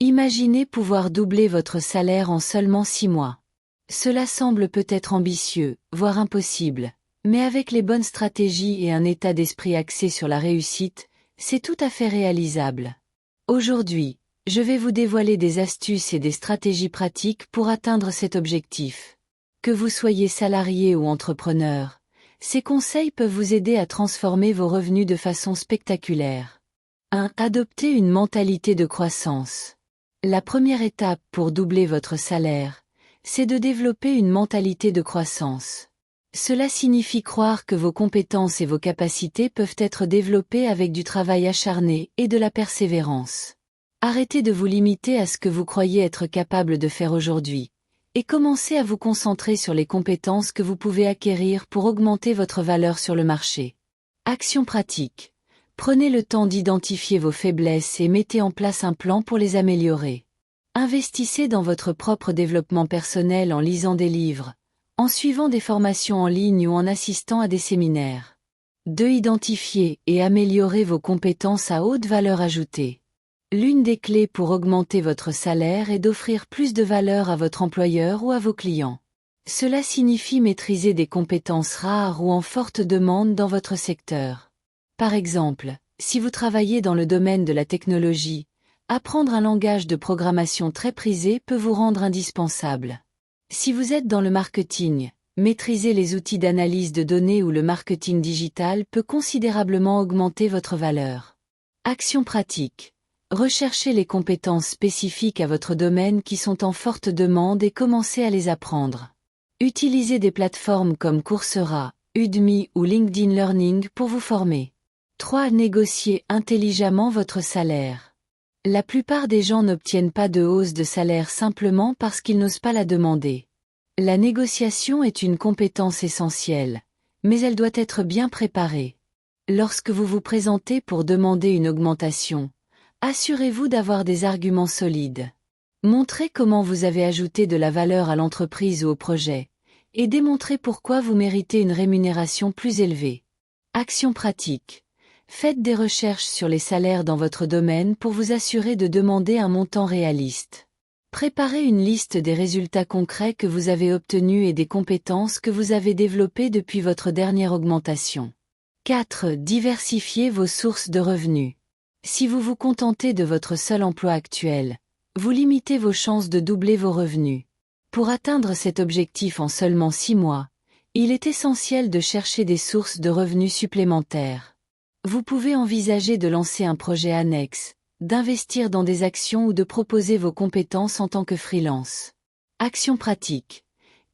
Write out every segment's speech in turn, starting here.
Imaginez pouvoir doubler votre salaire en seulement 6 mois. Cela semble peut-être ambitieux, voire impossible, mais avec les bonnes stratégies et un état d'esprit axé sur la réussite, c'est tout à fait réalisable. Aujourd'hui, je vais vous dévoiler des astuces et des stratégies pratiques pour atteindre cet objectif. Que vous soyez salarié ou entrepreneur, ces conseils peuvent vous aider à transformer vos revenus de façon spectaculaire. 1. Adopter une mentalité de croissance. La première étape pour doubler votre salaire, c'est de développer une mentalité de croissance. Cela signifie croire que vos compétences et vos capacités peuvent être développées avec du travail acharné et de la persévérance. Arrêtez de vous limiter à ce que vous croyez être capable de faire aujourd'hui, et commencez à vous concentrer sur les compétences que vous pouvez acquérir pour augmenter votre valeur sur le marché. Action pratique. Prenez le temps d'identifier vos faiblesses et mettez en place un plan pour les améliorer. Investissez dans votre propre développement personnel en lisant des livres, en suivant des formations en ligne ou en assistant à des séminaires. 2. Identifier et améliorer vos compétences à haute valeur ajoutée. L'une des clés pour augmenter votre salaire est d'offrir plus de valeur à votre employeur ou à vos clients. Cela signifie maîtriser des compétences rares ou en forte demande dans votre secteur. Par exemple, si vous travaillez dans le domaine de la technologie, apprendre un langage de programmation très prisé peut vous rendre indispensable. Si vous êtes dans le marketing, maîtriser les outils d'analyse de données ou le marketing digital peut considérablement augmenter votre valeur. Action pratique. Recherchez les compétences spécifiques à votre domaine qui sont en forte demande et commencez à les apprendre. Utilisez des plateformes comme Coursera, Udemy ou LinkedIn Learning pour vous former. 3. Négociez intelligemment votre salaire. La plupart des gens n'obtiennent pas de hausse de salaire simplement parce qu'ils n'osent pas la demander. La négociation est une compétence essentielle, mais elle doit être bien préparée. Lorsque vous vous présentez pour demander une augmentation, assurez-vous d'avoir des arguments solides. Montrez comment vous avez ajouté de la valeur à l'entreprise ou au projet, et démontrez pourquoi vous méritez une rémunération plus élevée. Action pratique. Faites des recherches sur les salaires dans votre domaine pour vous assurer de demander un montant réaliste. Préparez une liste des résultats concrets que vous avez obtenus et des compétences que vous avez développées depuis votre dernière augmentation. 4. Diversifiez vos sources de revenus. Si vous vous contentez de votre seul emploi actuel, vous limitez vos chances de doubler vos revenus. Pour atteindre cet objectif en seulement 6 mois, il est essentiel de chercher des sources de revenus supplémentaires. Vous pouvez envisager de lancer un projet annexe, d'investir dans des actions ou de proposer vos compétences en tant que freelance. Action pratique.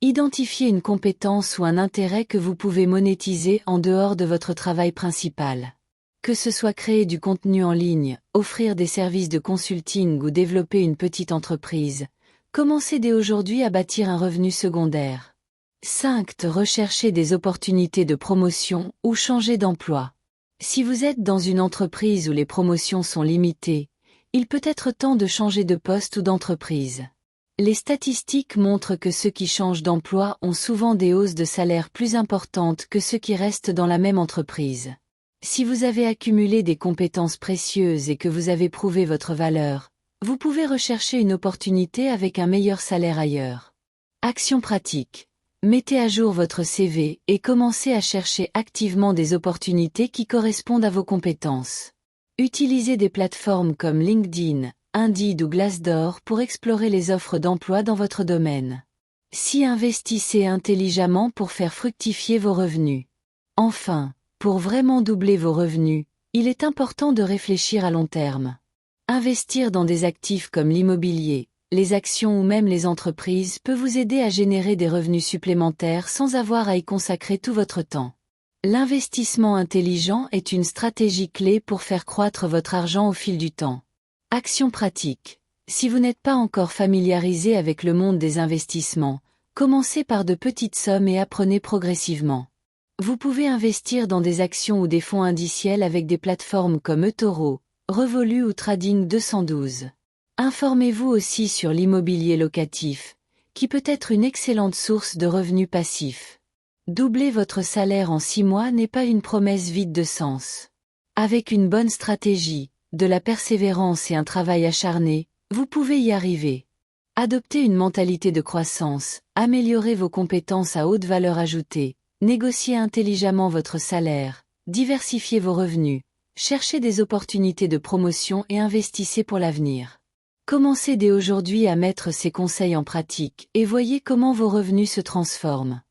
Identifiez une compétence ou un intérêt que vous pouvez monétiser en dehors de votre travail principal. Que ce soit créer du contenu en ligne, offrir des services de consulting ou développer une petite entreprise, commencez dès aujourd'hui à bâtir un revenu secondaire. 5. Recherchez des opportunités de promotion ou changer d'emploi. Si vous êtes dans une entreprise où les promotions sont limitées, il peut être temps de changer de poste ou d'entreprise. Les statistiques montrent que ceux qui changent d'emploi ont souvent des hausses de salaire plus importantes que ceux qui restent dans la même entreprise. Si vous avez accumulé des compétences précieuses et que vous avez prouvé votre valeur, vous pouvez rechercher une opportunité avec un meilleur salaire ailleurs. Action pratique. Mettez à jour votre CV et commencez à chercher activement des opportunités qui correspondent à vos compétences. Utilisez des plateformes comme LinkedIn, Indeed ou Glassdoor pour explorer les offres d'emploi dans votre domaine. 6. Investissez intelligemment pour faire fructifier vos revenus. Enfin, pour vraiment doubler vos revenus, il est important de réfléchir à long terme. Investir dans des actifs comme l'immobilier, les actions ou même les entreprises peut vous aider à générer des revenus supplémentaires sans avoir à y consacrer tout votre temps. L'investissement intelligent est une stratégie clé pour faire croître votre argent au fil du temps. Action pratique. Si vous n'êtes pas encore familiarisé avec le monde des investissements, commencez par de petites sommes et apprenez progressivement. Vous pouvez investir dans des actions ou des fonds indiciels avec des plateformes comme eToro, Revolut ou Trading 212. Informez-vous aussi sur l'immobilier locatif, qui peut être une excellente source de revenus passifs. Doubler votre salaire en 6 mois n'est pas une promesse vide de sens. Avec une bonne stratégie, de la persévérance et un travail acharné, Vous pouvez y arriver. Adoptez une mentalité de croissance, améliorez vos compétences à haute valeur ajoutée, négociez intelligemment votre salaire, diversifiez vos revenus, cherchez des opportunités de promotion et investissez pour l'avenir. Commencez dès aujourd'hui à mettre ces conseils en pratique et voyez comment vos revenus se transforment.